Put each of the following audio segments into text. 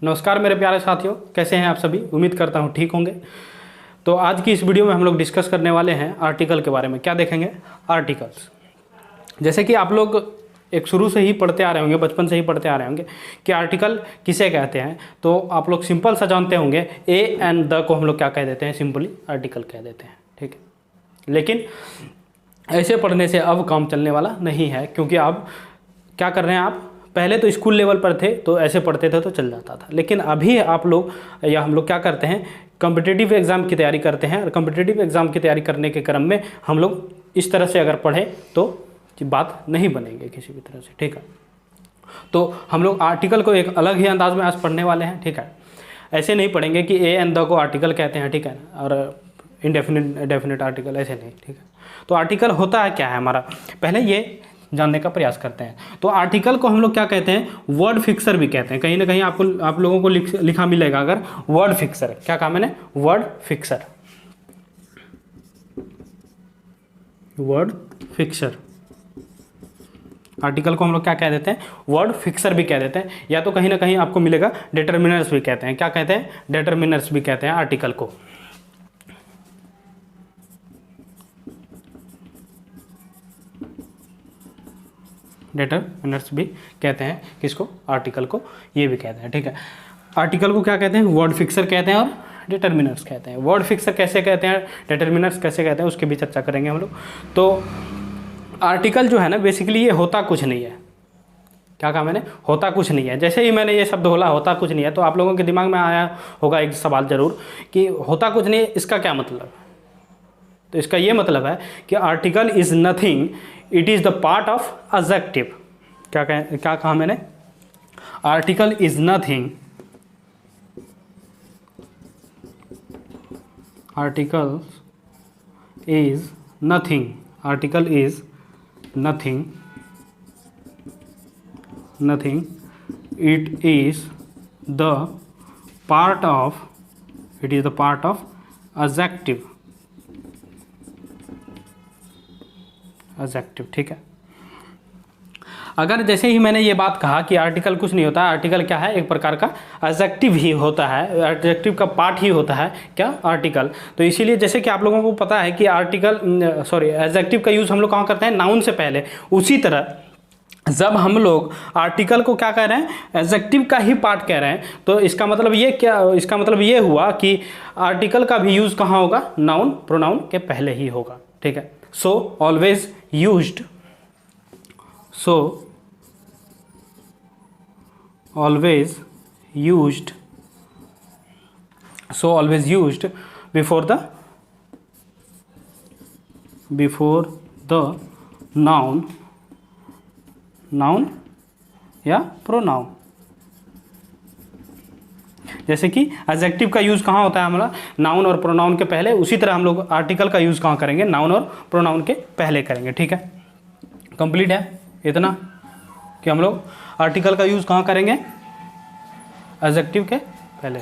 नमस्कार मेरे प्यारे साथियों, कैसे हैं आप सभी। उम्मीद करता हूं ठीक होंगे। तो आज की इस वीडियो में हम लोग डिस्कस करने वाले हैं आर्टिकल के बारे में। क्या देखेंगे? आर्टिकल्स। जैसे कि आप लोग एक शुरू से ही पढ़ते आ रहे होंगे, बचपन से ही पढ़ते आ रहे होंगे कि आर्टिकल किसे कहते हैं। तो आप लोग सिंपल सा जानते होंगे, ए एंड द को हम लोग क्या कह देते हैं? सिंपली आर्टिकल कह देते हैं, ठीक है। लेकिन ऐसे पढ़ने से अब काम चलने वाला नहीं है, क्योंकि आप क्या कर रहे हैं, आप पहले तो स्कूल लेवल पर थे तो ऐसे पढ़ते थे तो चल जाता था। लेकिन अभी आप लोग या हम लोग क्या करते हैं, कॉम्पिटिटिव एग्ज़ाम की तैयारी करते हैं। और कॉम्पिटिटिव एग्ज़ाम की तैयारी करने के क्रम में हम लोग इस तरह से अगर पढ़ें तो बात नहीं बनेंगे किसी भी तरह से, ठीक है। तो हम लोग आर्टिकल को एक अलग ही अंदाज में आज पढ़ने वाले हैं, ठीक है। ऐसे नहीं पढ़ेंगे कि ए एंड द को आर्टिकल कहते हैं, ठीक है, और इंडेफिनिट डेफिनेट आर्टिकल, ऐसे नहीं, ठीक है। तो आर्टिकल होता है क्या है हमारा, पहले ये जानने का प्रयास करते हैं। तो आर्टिकल को हम लोग क्या कहते हैं? वर्ड फिक्सर भी कहते हैं। कहीं ना कहीं आप लोगों को लिखा मिलेगा अगर वर्ड फिक्सर। क्या कहा मैंने? Word fixer. Word fixer article को हम लोग क्या कह देते हैं? वर्ड फिक्सर भी कह देते हैं। या तो कहीं ना कहीं आपको मिलेगा डिटर्मिनर्स भी कहते हैं। क्या कहते हैं? डिटर्मिनर्स भी कहते हैं आर्टिकल को। डिटर्मिनर्स भी कहते हैं किसको? आर्टिकल को, ये भी कहते हैं, ठीक है। आर्टिकल को क्या कहते हैं? वर्ड फिक्सर कहते हैं और डिटर्मिनर्स कहते हैं। वर्ड फिक्सर कैसे कहते हैं, डिटर्मिनर्स कैसे कहते हैं, उसकी भी चर्चा करेंगे हम लोग। तो आर्टिकल जो है ना, बेसिकली ये होता कुछ नहीं है। क्या कहा मैंने? होता कुछ नहीं है। जैसे ही मैंने ये शब्द बोला होता कुछ नहीं है, तो आप लोगों के दिमाग में आया होगा एक सवाल जरूर कि होता कुछ नहीं है, इसका क्या मतलब? तो इसका ये मतलब है कि article is nothing, it is the part of adjective. क्या कहा मैंने? Article is nothing, article is nothing, article is nothing, nothing, it is the part of, it is the part of adjective, adjective, ठीक है। अगर जैसे ही मैंने ये बात कहा कि आर्टिकल कुछ नहीं होता, आर्टिकल क्या है? एक प्रकार का एडजेक्टिव ही होता है, एडजेक्टिव का पार्ट ही होता है क्या? आर्टिकल। तो इसीलिए जैसे कि आप लोगों को पता है कि एडजेक्टिव का यूज़ हम लोग कहाँ करते हैं? नाउन से पहले। उसी तरह जब हम लोग आर्टिकल को क्या कह रहे हैं? एडजेक्टिव का ही पार्ट कह रहे हैं, तो इसका मतलब ये क्या? इसका मतलब ये हुआ कि आर्टिकल का भी यूज़ कहाँ होगा? नाउन, प्रोनाउन के पहले ही होगा, ठीक है। So always used, so always used, so always used before the noun, noun या pronoun। जैसे कि एडजेक्टिव का यूज़ कहाँ होता है हमारा? नाउन और प्रोनाउन के पहले। उसी तरह हम लोग आर्टिकल का यूज़ कहाँ करेंगे? नाउन और प्रोनाउन के पहले करेंगे, ठीक है। कंप्लीट है इतना कि हम लोग आर्टिकल का यूज़ कहाँ करेंगे? एडजेक्टिव के पहले।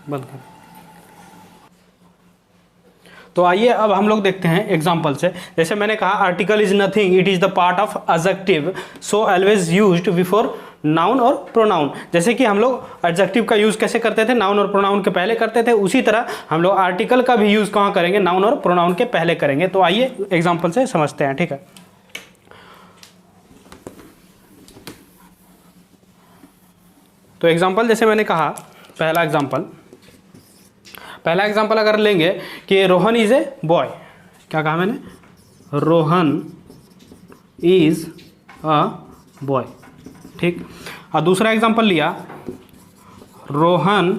बंद कर। तो आइए अब हम लोग देखते हैं एग्जाम्पल से। जैसे मैंने कहा article is nothing, it is the part of adjective, so always used before noun और प्रोनाउन। जैसे कि हम लोग एडजेक्टिव का यूज़ कैसे करते थे? नाउन और प्रोनाउन के पहले करते थे। उसी तरह हम लोग आर्टिकल का भी यूज़ कहाँ करेंगे? नाउन और प्रोनाउन के पहले करेंगे। तो आइए एग्जाम्पल से समझते हैं, ठीक है। तो एग्जाम्पल जैसे मैंने कहा, पहला एग्जाम्पल अगर लेंगे कि रोहन इज ए बॉय। क्या कहा मैंने? रोहन इज अ बॉय, ठीक। और दूसरा एग्जाम्पल लिया, रोहन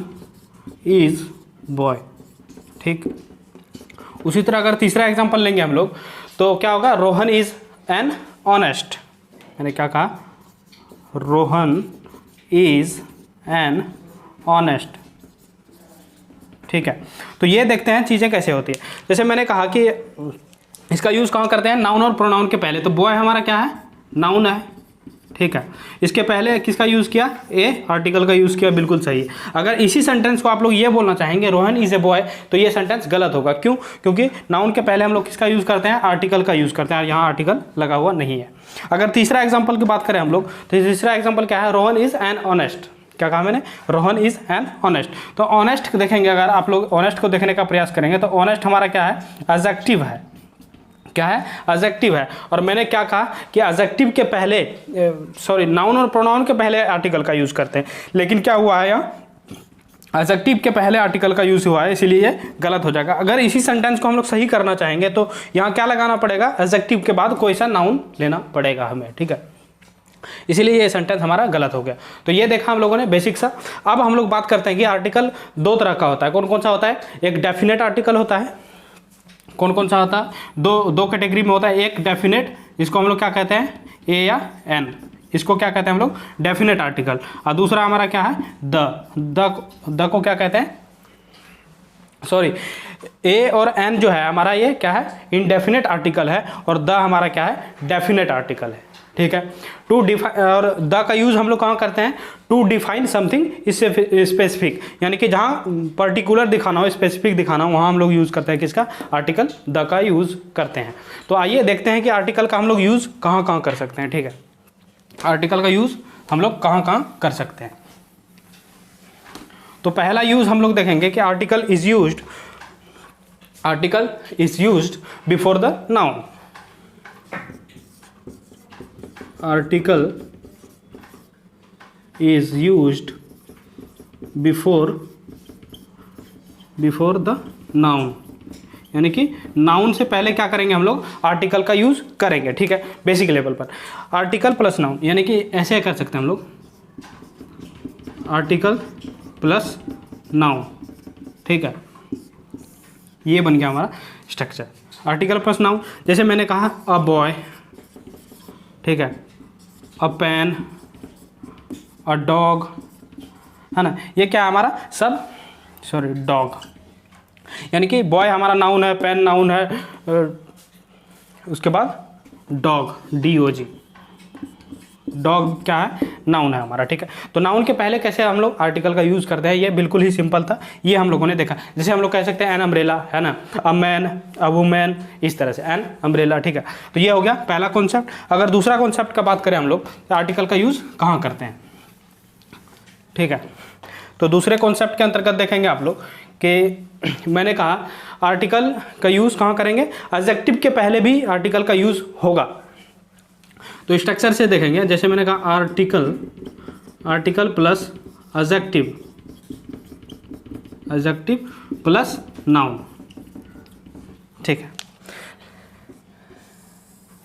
इज बॉय, ठीक। उसी तरह अगर तीसरा एग्जाम्पल लेंगे हम लोग तो क्या होगा? Rohan is an honest. मैंने क्या कहा? रोहन इज एन ऑनेस्ट, ठीक है। तो ये देखते हैं चीज़ें कैसे होती है। जैसे मैंने कहा कि इसका यूज़ कहाँ करते हैं? नाउन और प्रोनाउन के पहले। तो बॉय हमारा क्या है? नाउन है, ठीक। ठीक है। इसके पहले किसका यूज़ किया, ए आर्टिकल का यूज़ किया, बिल्कुल सही है। अगर इसी सेंटेंस को आप लोग ये बोलना चाहेंगे रोहन इज़ ए बॉय, तो ये सेंटेंस गलत होगा। क्यों? क्योंकि नाउन के पहले हम लोग किसका यूज़ करते हैं, आर्टिकल का यूज़ करते हैं, और यहाँ आर्टिकल लगा हुआ नहीं है। अगर तीसरा एग्जाम्पल की बात करें हम लोग, तो तीसरा एग्जाम्पल क्या है, रोहन इज़ एन ऑनेस्ट। क्या कहा मैंने, रोहन इज़ एन ऑनेस्ट। तो ऑनेस्ट देखेंगे, अगर आप लोग ऑनेस्ट को देखने का प्रयास करेंगे तो ऑनेस्ट हमारा क्या है, एडजेक्टिव है। क्या है, एडजेक्टिव है। और मैंने क्या कहा कि एडजेक्टिव के पहले नाउन और प्रोनाउन के पहले आर्टिकल का यूज़ करते हैं, लेकिन क्या हुआ है यहाँ, एडजेक्टिव के पहले आर्टिकल का यूज़ हुआ है, इसीलिए ये गलत हो जाएगा। अगर इसी सेंटेंस को हम लोग सही करना चाहेंगे तो यहाँ क्या लगाना पड़ेगा, एडजेक्टिव के बाद कोई सा नाउन लेना पड़ेगा हमें, ठीक है। इसीलिए ये सेंटेंस हमारा गलत हो गया। तो ये देखा हम लोगों ने बेसिक सा। अब हम लोग बात करते हैं कि आर्टिकल दो तरह का होता है। कौन कौन सा होता है, एक डेफिनेट आर्टिकल होता है। कौन कौन सा होता है, दो कैटेगरी में होता है। एक डेफिनेट, इसको हम लोग क्या कहते हैं, ए या एन, इसको क्या कहते हैं हम लोग, डेफिनेट आर्टिकल। और दूसरा हमारा क्या है, द को क्या कहते हैं, सॉरी, ए और एन जो है हमारा ये क्या है, इनडेफिनेट आर्टिकल है, और द हमारा क्या है, डेफिनेट आर्टिकल है, ठीक है। टू डिफाइन, और द का यूज़ हम लोग कहाँ करते हैं, टू डिफाइन समथिंग स्पेसिफिक, यानी कि जहाँ पर्टिकुलर दिखाना हो, स्पेसिफिक दिखाना हो, वहाँ हम लोग यूज़ करते हैं किसका, आर्टिकल द का यूज़ करते हैं। तो आइए देखते हैं कि आर्टिकल का हम लोग यूज़ कहाँ कहाँ कर सकते हैं, ठीक है। आर्टिकल का यूज़ हम लोग कहाँ कहाँ कर सकते हैं। तो पहला यूज़ हम लोग देखेंगे कि article is used before the noun. Article is used before the noun, यानी कि नाउन से पहले क्या करेंगे हम लोग, आर्टिकल का यूज़ करेंगे, ठीक है। बेसिक लेवल पर आर्टिकल प्लस नाउन, यानी कि ऐसे कर सकते हैं हम लोग, आर्टिकल प्लस नाउन, ठीक है। ये बन गया हमारा स्ट्रक्चर, आर्टिकल प्लस नाउन। जैसे मैंने कहा अ बॉय, ठीक है, अ पेन, अ डॉग, है ना, ये क्या है हमारा सब, सॉरी डॉग, यानी कि बॉय हमारा नाउन है, पेन नाउन है, उसके बाद डॉग, DOG, डॉग क्या है, नाउन है हमारा, ठीक है। तो नाउन के पहले कैसे हम लोग आर्टिकल का यूज़ करते हैं, ये बिल्कुल ही सिंपल था, ये हम लोगों ने देखा। जैसे हम लोग कह सकते हैं एन अम्ब्रेला, है ना, अ मैन, अ वुमेन, इस तरह से एन अम्ब्रेला, ठीक है। तो ये हो गया पहला कॉन्सेप्ट। अगर दूसरा कॉन्सेप्ट का बात करें हम लोग, तो आर्टिकल का यूज़ कहाँ करते हैं, ठीक है। तो दूसरे कॉन्सेप्ट के अंतर्गत देखेंगे आप लोग कि मैंने कहा आर्टिकल का यूज़ कहाँ करेंगे, एडजेक्टिव के पहले भी आर्टिकल का यूज़ होगा। तो स्ट्रक्चर से देखेंगे, जैसे मैंने कहा article plus adjective plus noun, ठीक है।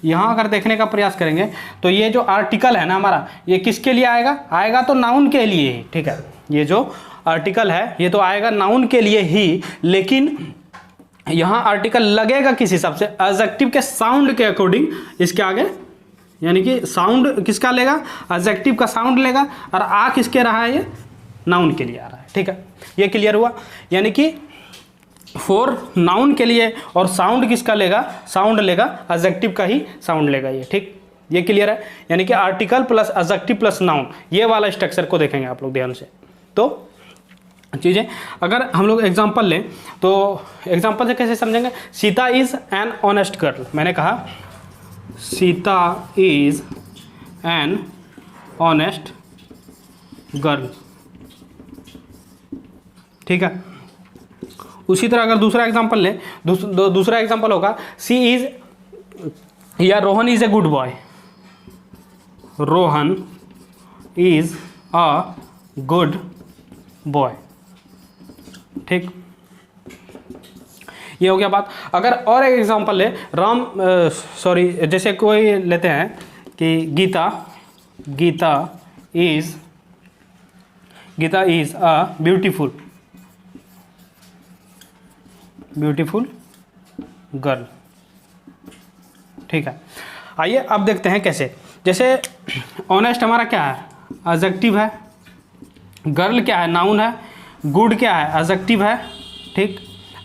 यहाँ अगर देखने का प्रयास करेंगे तो ये जो आर्टिकल है ना हमारा, ये किसके लिए आएगा तो नाउन के लिए ही, ठीक है। ये जो आर्टिकल है ये तो आएगा नाउन के लिए ही, लेकिन यहाँ आर्टिकल लगेगा किस हिसाब से, एडजेक्टिव के साउंड के अकॉर्डिंग इसके आगे, यानी कि साउंड किसका लेगा, एडजेक्टिव का साउंड लेगा, और आ किसके रहा है, ये नाउन के लिए आ रहा है, ठीक है। ये क्लियर हुआ, यानी कि फॉर नाउन के लिए, और साउंड किसका लेगा, साउंड लेगा एडजेक्टिव का ही साउंड लेगा ये, ठीक। ये क्लियर है, यानी कि article plus adjective plus noun, ये वाला स्ट्रक्चर को देखेंगे आप लोग ध्यान से। तो चीज़ें अगर हम लोग एग्जांपल लें तो एग्जांपल से कैसे समझेंगे, Sita is an honest girl, मैंने कहा Sita is an honest girl, ठीक है। उसी तरह अगर दूसरा एग्जांपल लें, दूसरा एग्जांपल होगा सी इज़, या Rohan is a good boy, Rohan is a good boy, ठीक। ये हो गया बात। अगर और एक एग्जांपल ले, जैसे कोई लेते हैं कि Geeta is a beautiful girl, ठीक है। आइए अब देखते हैं कैसे। जैसे ऑनेस्ट हमारा क्या है, एडजेक्टिव है, गर्ल क्या है, नाउन है, गुड क्या है, एडजेक्टिव है, ठीक,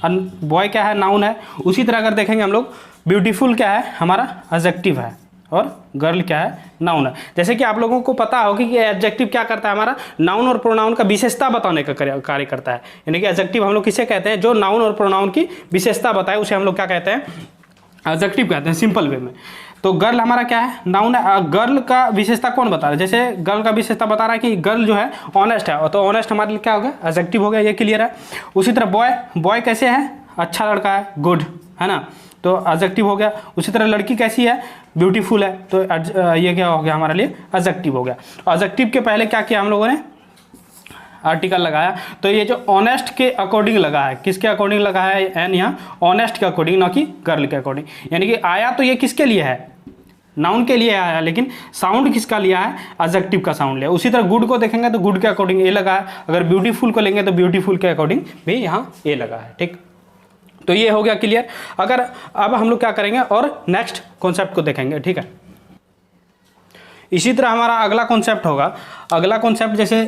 बॉय क्या है, नाउन है। उसी तरह अगर देखेंगे हम लोग, ब्यूटीफुल क्या है हमारा, एडजेक्टिव है, और गर्ल क्या है, नाउन है। जैसे कि आप लोगों को पता होगा कि एडजेक्टिव क्या करता है, हमारा नाउन और प्रोनाउन का विशेषता बताने का कार्य करता है। यानी कि एडजेक्टिव हम लोग किसे कहते हैं, जो नाउन और प्रोनाउन की विशेषता बताए उसे हम लोग क्या कहते हैं, एडजेक्टिव कहते हैं, सिंपल वे में। तो गर्ल हमारा क्या है, नाउन है। गर्ल का विशेषता कौन बता रहा है, जैसे गर्ल का विशेषता बता रहा है कि गर्ल जो है ऑनेस्ट है, तो ऑनेस्ट हमारे लिए क्या हो गया, एडजेक्टिव हो गया, ये क्लियर है। उसी तरह बॉय, बॉय कैसे है, अच्छा लड़का है, गुड है ना, तो एडजेक्टिव हो गया। उसी तरह लड़की कैसी है, ब्यूटीफुल है, तो ये क्या हो गया हमारे लिए, एडजेक्टिव हो गया। एडजेक्टिव के पहले क्या किया हम लोगों ने, आर्टिकल लगाया। तो ये जो ऑनेस्ट के अकॉर्डिंग लगा है, किसके अकॉर्डिंग लगा है एन, यहाँ ऑनेस्ट के अकॉर्डिंग, ना कि गर्ल के अकॉर्डिंग। यानी कि आया तो ये किसके लिए है, नाउन के लिए आया, लेकिन साउंड किसका लिया है, एडजेक्टिव का साउंड लिया। उसी तरह गुड को देखेंगे तो गुड के अकॉर्डिंग ए लगा है, अगर ब्यूटीफुल को लेंगे तो ब्यूटीफुल के अकॉर्डिंग भी यहाँ ए लगा है। ठीक, तो ये हो गया क्लियर। अगर अब हम लोग क्या करेंगे और नेक्स्ट कॉन्सेप्ट को देखेंगे। ठीक है, इसी तरह हमारा अगला कॉन्सेप्ट होगा, अगला कॉन्सेप्ट जैसे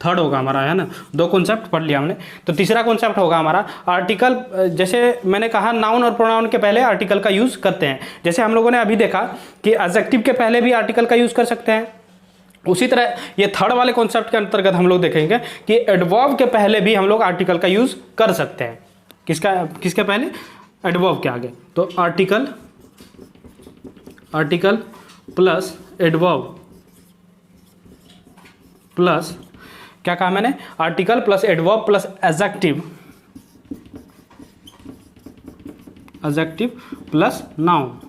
थर्ड होगा हमारा, है ना, 2 कॉन्सेप्ट पढ़ लिया हमने। तो तीसरा कॉन्सेप्ट होगा हमारा आर्टिकल। जैसे मैंने कहा नाउन और प्रोनाउन के पहले आर्टिकल का यूज़ करते हैं। जैसे हम लोगों ने अभी देखा कि एडजेक्टिव के पहले भी आर्टिकल का यूज़ कर सकते हैं। उसी तरह ये थर्ड वाले कॉन्सेप्ट के अंतर्गत हम लोग देखेंगे कि एडवर्ब के पहले भी हम लोग आर्टिकल का यूज़ कर सकते हैं। किसके पहले, एडवर्ब के आगे। तो आर्टिकल प्लस एडवर्ब प्लस क्या कहा मैंने, article plus adverb plus adjective plus noun,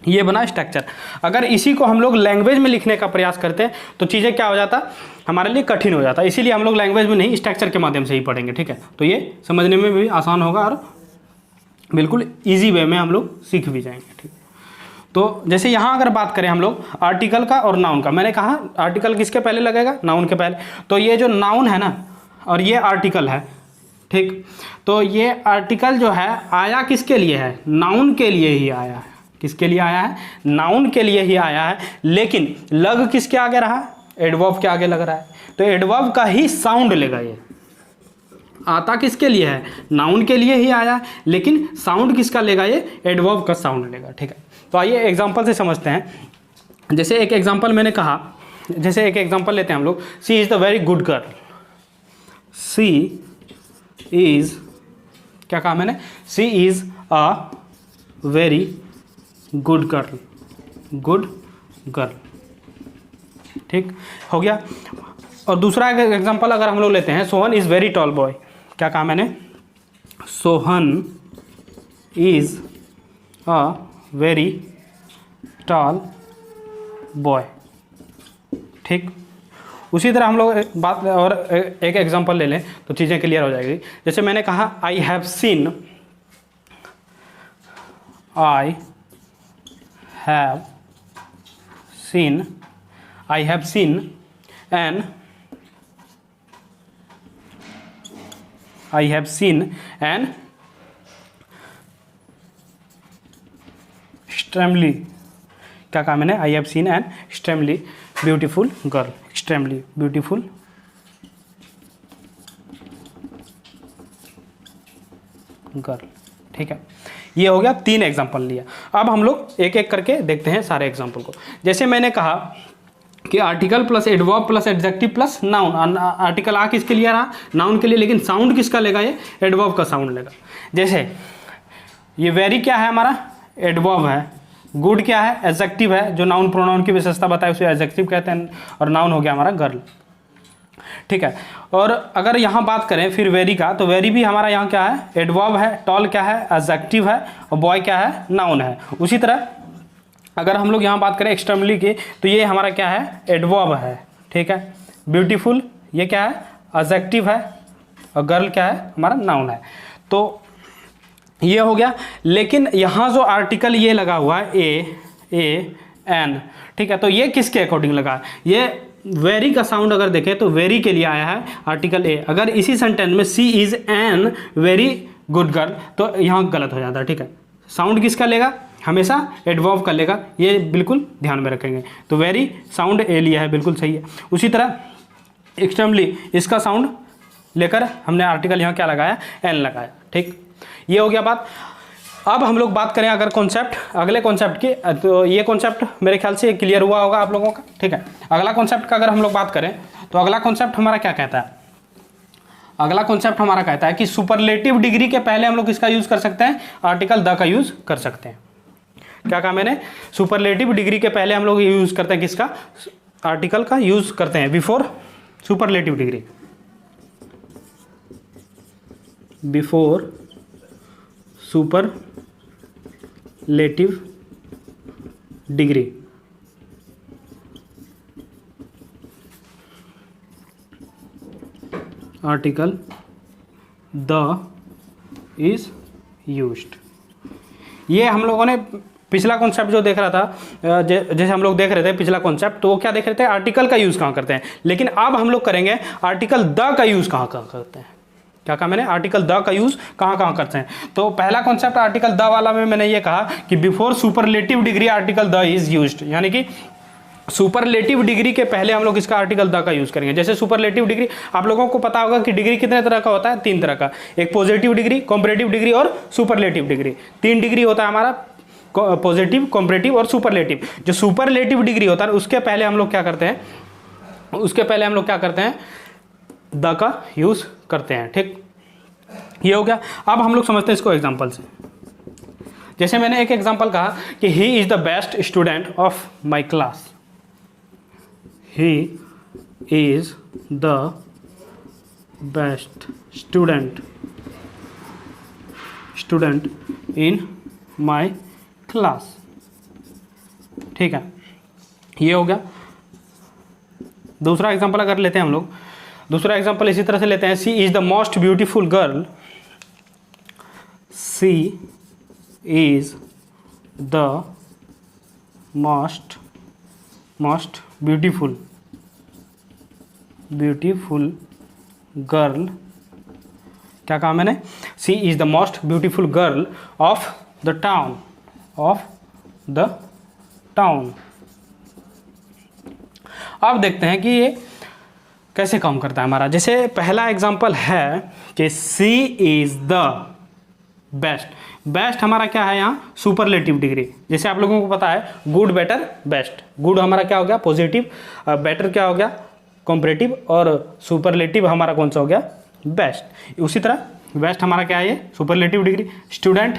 ये बना स्ट्रक्चर। अगर इसी को हम लोग लैंग्वेज में लिखने का प्रयास करते हैं तो चीज़ें क्या हो जाता, हमारे लिए कठिन हो जाता। इसीलिए हम लोग लैंग्वेज में नहीं, स्ट्रक्चर के माध्यम से ही पढ़ेंगे। ठीक है, तो ये समझने में भी आसान होगा और बिल्कुल ईजी वे में हम लोग सीख भी जाएंगे। ठीक, तो जैसे यहाँ अगर बात करें हम लोग आर्टिकल का और नाउन का, मैंने कहा आर्टिकल किसके पहले लगेगा, नाउन के पहले। तो ये जो नाउन है ना और ये आर्टिकल है, ठीक, तो ये आर्टिकल जो है आया किसके लिए है, नाउन के लिए ही आया है। किसके लिए आया है, नाउन के लिए ही आया है, लेकिन लग किसके आगे रहा, एडवर्ब के आगे लग रहा है। तो एडवर्ब का ही साउंड लेगा, ये आता किसके लिए है, नाउन के लिए ही आया, लेकिन साउंड किसका लेगा, ये एडवर्ब का साउंड लेगा। ठीक है, तो आइए एग्जांपल से समझते हैं। जैसे एक एग्जांपल मैंने कहा, जैसे एक एग्जांपल लेते हैं हम लोग, she is the very good girl. She is, क्या कहा मैंने, she is a very good girl, good girl. ठीक हो गया। और दूसरा एग्जांपल अगर हम लोग लेते हैं, Sohan is very tall boy. क्या कहा मैंने, Sohan is a very tall boy. ठीक, उसी तरह हम लोग बात और एक एग्जांपल ले लें तो चीज़ें क्लियर हो जाएगी। जैसे मैंने कहा I have seen an extremely, क्या कहा मैंने, I have seen an extremely beautiful girl, extremely beautiful girl. ठीक है, ये हो गया 3 एग्जांपल लिया। अब हम लोग एक एक करके देखते हैं सारे एग्जांपल को। जैसे मैंने कहा कि article plus adverb plus adjective plus noun, article आ किसके लिए रहा, नाउन के लिए, लेकिन साउंड किसका लेगा, ये एडवर्ब का साउंड लेगा। जैसे ये वेरी क्या है हमारा, एडवर्ब है, गुड क्या है, एडजेक्टिव है, जो नाउन प्रोनाउन की विशेषता बताए उसे एडजेक्टिव कहते हैं, और नाउन हो गया हमारा गर्ल। ठीक है, और अगर यहाँ बात करें फिर वेरी का, तो वेरी भी हमारा यहाँ क्या है, एडवर्ब है, टॉल क्या है, एडजेक्टिव है, और बॉय क्या है, नाउन है। उसी तरह अगर हम लोग यहाँ बात करें एक्सट्रीमली की, तो ये हमारा क्या है, एडवर्ब है। ठीक है, ब्यूटीफुल ये क्या है, एडजेक्टिव है, और गर्ल क्या है, हमारा नाउन है। तो ये हो गया। लेकिन यहाँ जो आर्टिकल ये लगा हुआ है ए एन, ठीक है, तो ये किसके अकॉर्डिंग लगा है, ये वेरी का साउंड अगर देखें तो वेरी के लिए आया है आर्टिकल ए। अगर इसी सेंटेंस में she is an very good girl, तो यहाँ गलत हो जाता है। ठीक है, साउंड किसका लेगा, हमेशा एडवर्ब का लेगा, ये बिल्कुल ध्यान में रखेंगे। तो वेरी साउंड ए लिया है, बिल्कुल सही है। उसी तरह एक्सट्रीमली इसका साउंड लेकर हमने आर्टिकल यहाँ क्या लगाया, एन लगाया। ठीक, ये हो गया बात। अब हम लोग बात करें अगर कॉन्सेप्ट, अगले कॉन्सेप्ट की, तो ये कॉन्सेप्ट मेरे ख्याल से क्लियर हुआ होगा आप लोगों का, ठीक है। अगला कॉन्सेप्ट का अगर हम लोग बात करें तो अगला कॉन्सेप्ट हमारा क्या कहता है, अगला कॉन्सेप्ट हमारा कहता है कि सुपरलेटिव डिग्री के पहले हम लोग किसका यूज कर सकते हैं, आर्टिकल द का यूज कर सकते हैं। क्या कहा मैंने, सुपरलेटिव डिग्री के पहले हम लोग यूज करते हैं किसका, आर्टिकल का यूज करते हैं before superlative degree, before superlative degree. Article the is used. ये हम लोगों ने पिछला कॉन्सेप्ट जो देख रहा था, जैसे हम लोग देख रहे थे पिछला कॉन्सेप्ट, तो वो क्या देख रहे थे, आर्टिकल का यूज कहाँ करते हैं, लेकिन अब हम लोग करेंगे आर्टिकल द का यूज कहाँ करते हैं। क्या कहा मैंने, आर्टिकल द का यूज कहाँ करते हैं। तो पहला कॉन्सेप्ट आर्टिकल द वाला में मैंने ये कहा कि before superlative degree article the is used, यानी कि सुपरलेटिव डिग्री के पहले हम लोग इसका आर्टिकल द का यूज करेंगे। जैसे सुपरलेटिव डिग्री आप लोगों को पता होगा कि डिग्री कितने तरह का होता है, 3 तरह का, एक पॉजिटिव डिग्री, कॉम्परेटिव डिग्री और सुपरलेटिव डिग्री। 3 डिग्री होता है हमारा, पॉजिटिव, कॉम्परेटिव और सुपरलेटिव। जो सुपरलेटिव डिग्री होता है उसके पहले हम लोग क्या करते हैं, द का यूज करते हैं, ठीक। ये हो गया। अब हम लोग समझते हैं इसको एग्जाम्पल से। जैसे मैंने एक एग्जाम्पल कहा कि he is the best student of my class, he is the best student in my class, ठीक है। ये हो गया। दूसरा एग्जांपल अगर लेते हैं हम लोग, दूसरा एग्जांपल इसी तरह से लेते हैं, she is the most beautiful girl, she is the most beautiful girl. क्या कहा मैंने, she is the most beautiful girl of the town. अब देखते हैं कि ये कैसे काम करता है हमारा। जैसे पहला एग्जांपल है कि सी इज द बेस्ट हमारा क्या है यहाँ, सुपरलेटिव डिग्री। जैसे आप लोगों को पता है गुड, बेटर, बेस्ट। गुड हमारा क्या हो गया, पॉजिटिव, बेटर क्या हो गया, कॉम्परेटिव, और सुपरलेटिव हमारा कौन सा हो गया, बेस्ट। उसी तरह बेस्ट हमारा क्या है, ये सुपरलेटिव डिग्री। स्टूडेंट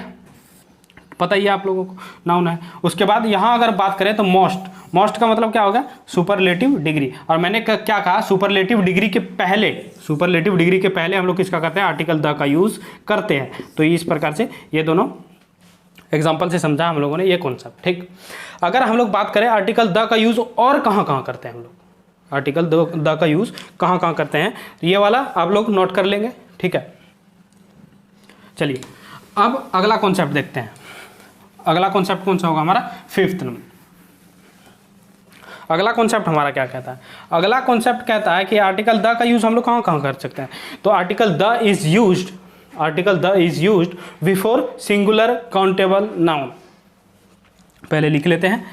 पता ही है आप लोगों को, नाउन है। उसके बाद यहाँ अगर बात करें तो मोस्ट का मतलब क्या हो गया, सुपरलेटिव डिग्री। और मैंने क्या कहा, सुपरलेटिव डिग्री के पहले हम लोग किसका करते हैं, आर्टिकल द का यूज करते हैं। तो इस प्रकार से ये दोनों एग्जाम्पल से समझा हम लोगों ने ये कॉन्सेप्ट, ठीक। अगर हम लोग बात करें आर्टिकल द का यूज और कहाँ करते हैं हम लोग, आर्टिकल द का यूज कहाँ करते हैं, तो ये वाला आप लोग नोट कर लेंगे, ठीक है। चलिए अब अगला कॉन्सेप्ट देखते हैं। अगला कॉन्सेप्ट कौन सा होगा हमारा, 5th नंबर। अगला कॉन्सेप्ट हमारा क्या कहता है, अगला कॉन्सेप्ट कहता है कि आर्टिकल द का यूज हम लोग कहाँ कर सकते हैं। तो article the is used before singular countable noun. पहले लिख लेते हैं,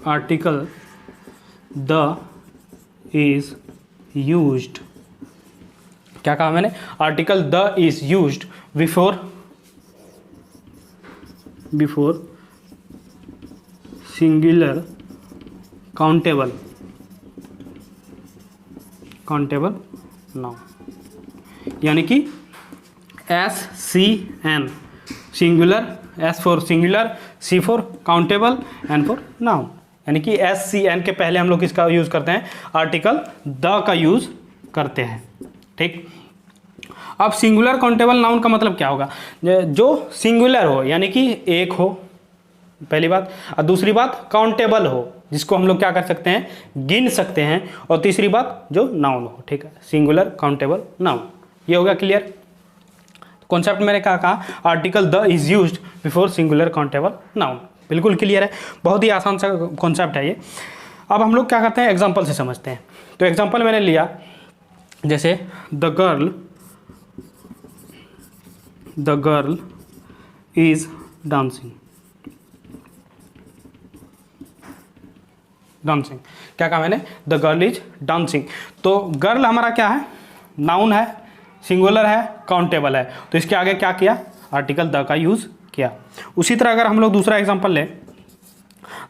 आर्टिकल द इज यूज्ड। क्या कहा मैंने, article the is used before singular countable noun, यानी कि SCN, singular, S for singular, C for countable, N for noun. यानी कि SCN के पहले हम लोग किसका यूज करते हैं, आर्टिकल द का यूज करते हैं, ठीक। अब सिंगुलर काउंटेबल नाउन का मतलब क्या होगा, जो सिंगुलर हो, यानी कि एक हो, पहली बात। और दूसरी बात काउंटेबल हो, जिसको हम लोग क्या कर सकते हैं, गिन सकते हैं। और तीसरी बात जो नाउन हो, ठीक है, सिंगुलर काउंटेबल नाउन। ये हो गया क्लियर। कॉन्सेप्ट मैंने कहा article the is used before singular countable noun, बिल्कुल क्लियर है, बहुत ही आसान सा कॉन्सेप्ट है ये। अब हम लोग क्या करते हैं, एग्जाम्पल से समझते हैं। तो एग्जाम्पल मैंने लिया, जैसे द गर्ल इज डांसिंग। क्या कहा मैंने, द गर्ल इज डांसिंग। तो गर्ल हमारा क्या है, नाउन है, सिंगुलर है, काउंटेबल है, तो इसके आगे क्या किया, आर्टिकल द का यूज़ किया। उसी तरह अगर हम लोग दूसरा एग्जांपल लें,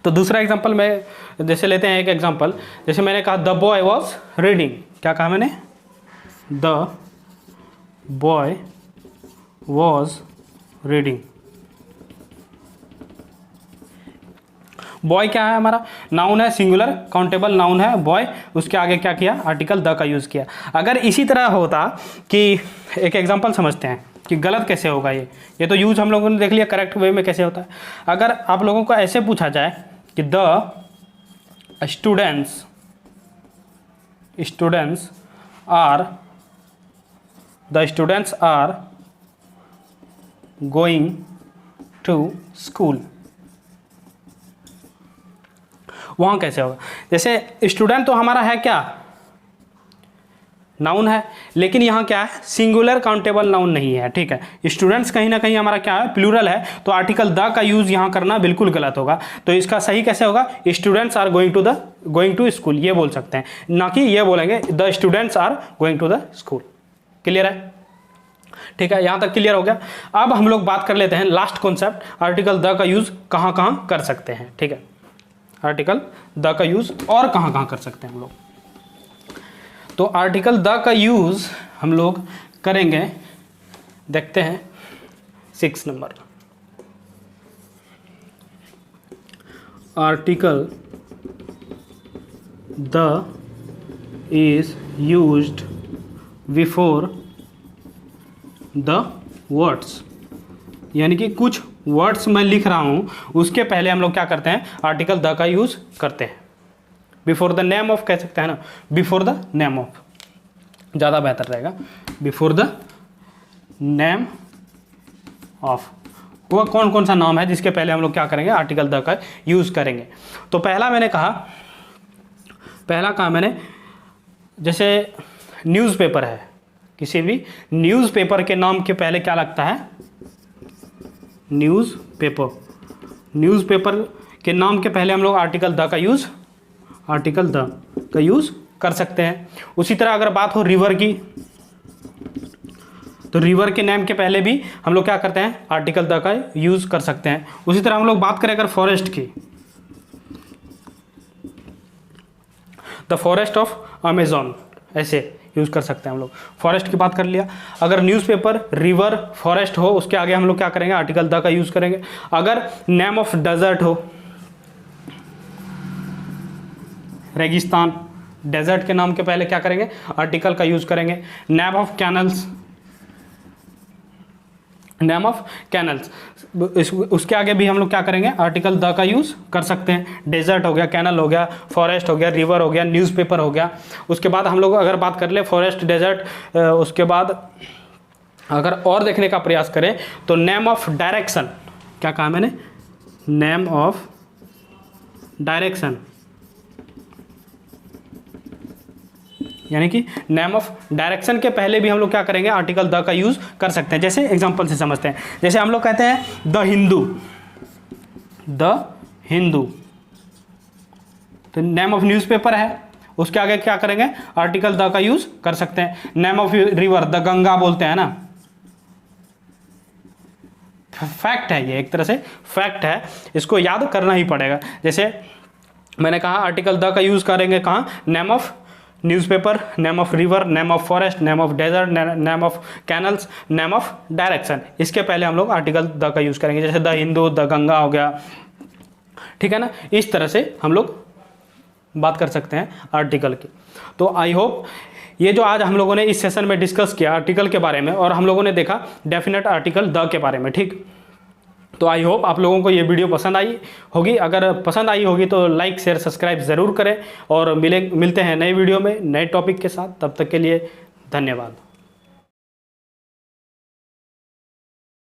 तो दूसरा एग्जांपल में जैसे लेते हैं एक एग्जांपल, जैसे मैंने कहा द बॉय वॉज रीडिंग, क्या कहा मैंने, the boy was reading. Boy क्या है हमारा, नाउन है, सिंगुलर काउंटेबल नाउन है बॉय, उसके आगे क्या किया, आर्टिकल द का यूज़ किया। अगर इसी तरह होता कि एक एग्जांपल समझते हैं कि गलत कैसे होगा ये तो यूज़ हम लोगों ने देख लिया, करेक्ट वे में कैसे होता है। अगर आप लोगों को ऐसे पूछा जाए कि the students are going to school, वहाँ कैसे होगा। जैसे स्टूडेंट तो हमारा है क्या, नाउन है, लेकिन यहाँ क्या है, सिंगुलर काउंटेबल नाउन नहीं है, ठीक है। स्टूडेंट्स कहीं ना कहीं हमारा क्या है, प्लूरल है, तो आर्टिकल द का यूज़ यहाँ करना बिल्कुल गलत होगा। तो इसका सही कैसे होगा, students are going to school, ये बोल सकते हैं, ना कि ये बोलेंगे the students are going to the school. Clear है, ठीक है, यहाँ तक क्लियर हो गया। अब हम लोग बात कर लेते हैं लास्ट कॉन्सेप्ट, आर्टिकल द का यूज़ कहाँ कहाँ कर सकते हैं, ठीक है। आर्टिकल द का यूज़ और कहाँ कहाँ कर सकते हैं हम लोग, तो आर्टिकल द का यूज़ हम लोग करेंगे, देखते हैं 6 number. Article the is used before the words, यानी कि कुछ वर्ड्स मैं लिख रहा हूँ उसके पहले हम लोग क्या करते हैं, आर्टिकल द का यूज़ करते हैं। बिफोर द नेम ऑफ कह सकते हैं ना, बिफोर द नेम ऑफ ज़्यादा बेहतर रहेगा, बिफोर द नेम ऑफ। वो कौन कौन सा नाम है जिसके पहले हम लोग क्या करेंगे, आर्टिकल द का यूज़ करेंगे। तो पहला कहा मैंने जैसे न्यूज़पेपर है, किसी भी न्यूज़पेपर के नाम के पहले क्या लगता है, न्यूज़पेपर के नाम के पहले हम लोग आर्टिकल द का यूज़ कर सकते हैं। उसी तरह अगर बात हो रिवर की, तो रिवर के नेम के पहले भी हम लोग क्या करते हैं, आर्टिकल द का यूज़ कर सकते हैं। उसी तरह हम लोग बात करें अगर फॉरेस्ट की, द फॉरेस्ट ऑफ अमेजॉन, ऐसे यूज़ कर सकते हैं हम लोग। फॉरेस्ट की बात कर लिया। अगर न्यूज़पेपर, रिवर, फॉरेस्ट हो, उसके आगे हम लोग क्या करेंगे, आर्टिकल द का यूज़ करेंगे। अगर नेम ऑफ डेजर्ट हो, रेगिस्तान, डेजर्ट के नाम के पहले क्या करेंगे, आर्टिकल का यूज़ करेंगे। नेम ऑफ कैनल्स, उसके आगे भी हम लोग क्या करेंगे, आर्टिकल द का यूज़ कर सकते हैं। डेजर्ट हो गया, कैनल हो गया, फॉरेस्ट हो गया, रिवर हो गया, न्यूज़पेपर हो गया। उसके बाद हम लोग अगर बात कर ले फॉरेस्ट, डेजर्ट, उसके बाद अगर और देखने का प्रयास करें तो नेम ऑफ डायरेक्शन, क्या कहा मैंने, नेम ऑफ डायरेक्शन, यानी कि नेम ऑफ डायरेक्शन के पहले भी हम लोग क्या करेंगे, आर्टिकल द का यूज़ कर सकते हैं। जैसे एग्जांपल से समझते हैं, जैसे हम लोग कहते हैं द हिंदू, तो नेम ऑफ न्यूज़पेपर है, उसके आगे क्या करेंगे, आर्टिकल द का यूज़ कर सकते हैं। Name of river, the Ganga बोलते हैं ना, फैक्ट है ये, एक तरह से फैक्ट है, इसको याद करना ही पड़ेगा। जैसे मैंने कहा आर्टिकल द का यूज़ करेंगे कहाँ, name of newspaper, name of river, name of forest, name of desert, name of canals, name of direction, इसके पहले हम लोग आर्टिकल द का यूज़ करेंगे। जैसे द हिंदू, द गंगा हो गया, ठीक है ना। इस तरह से हम लोग बात कर सकते हैं आर्टिकल की। तो आई होप ये जो आज हम लोगों ने इस सेशन में डिस्कस किया आर्टिकल के बारे में, और हम लोगों ने देखा डेफिनेट आर्टिकल द के बारे में, ठीक। तो आई होप आप लोगों को ये वीडियो पसंद आई होगी। अगर पसंद आई होगी तो लाइक, शेयर, सब्सक्राइब ज़रूर करें, और मिलते हैं नए वीडियो में नए टॉपिक के साथ। तब तक के लिए धन्यवाद।